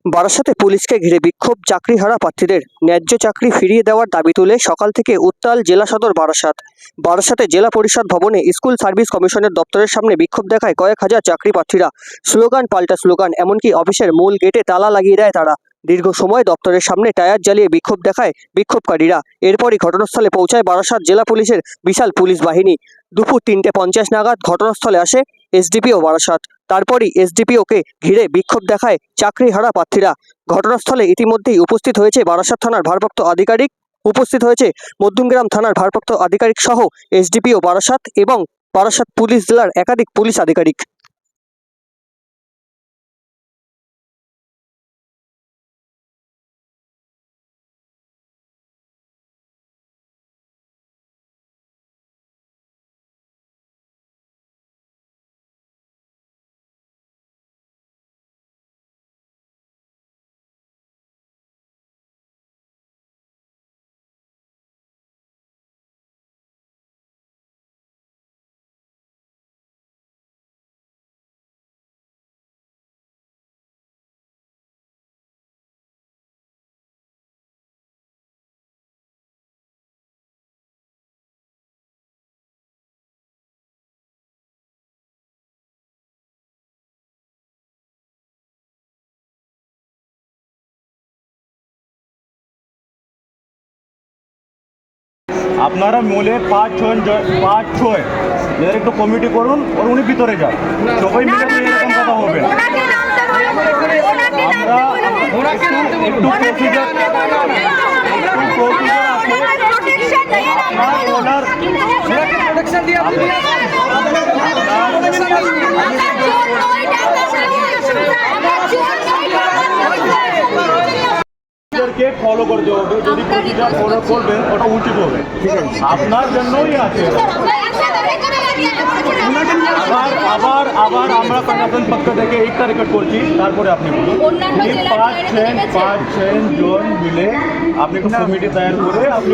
বারাসাতে পুলিশকে ঘিরে বিক্ষোভ, চাকরিহারা প্রার্থীদের ন্যায্য চাকরি ফিরিয়ে দেওয়ার দাবি তুলে সকাল থেকে উত্তাল জেলা সদর বারাসাত। বারাসাতে জেলা পরিষদ ভবনে স্কুল সার্ভিস কমিশনের দপ্তরের সামনে বিক্ষোভ দেখায় কয়েক হাজার চাকরি প্রার্থীরা। স্লোগান পাল্টা স্লোগান, এমনকি অফিসের মূল গেটে তালা লাগিয়ে দেয় তারা। দীর্ঘ সময় দপ্তরের সামনে টায়ার জ্বালিয়ে বিক্ষোভ দেখায় বিক্ষোভকারীরা। এরপরই ঘটনাস্থলে পৌঁছায় বারাসাত জেলা পুলিশের বিশাল পুলিশ বাহিনী। দুপুর 3:50 নাগাদ ঘটনাস্থলে আসে এসডিপিও বারাসাত। তারপরই এসডিপিওকে ঘিরে বিক্ষোভ দেখায় চাকরিহারা প্রার্থীরা। ঘটনাস্থলে ইতিমধ্যেই উপস্থিত হয়েছে বারাসাত থানার ভারপ্রাপ্ত আধিকারিক, উপস্থিত হয়েছে মধ্যমগ্রাম থানার ভারপ্রাপ্ত আধিকারিক সহ এসডিপিও বারাসাত এবং বারাসাত পুলিশ জেলার একাধিক পুলিশ আধিকারিক। আপনারা মিলে পাঁচ ছয় এদের একটু কমিটি করুন, ওর উনি ভিতরে যান, সবাই মিলে এরকম কথা হবে। আমরা একটু প্রসিজার কে ফলো করতে হবে, যদি প্রসিজার ফলো করবেন ওটা উচিত হবে। আপনার জন্যই আছে। আবার আমরা প্রশাসন পক্ষ থেকে 1 তারিখে করছি, তারপরে আপনি বলুন 5-6 জন মিলে আপনি একটা কমিটি তৈরি করে আপনি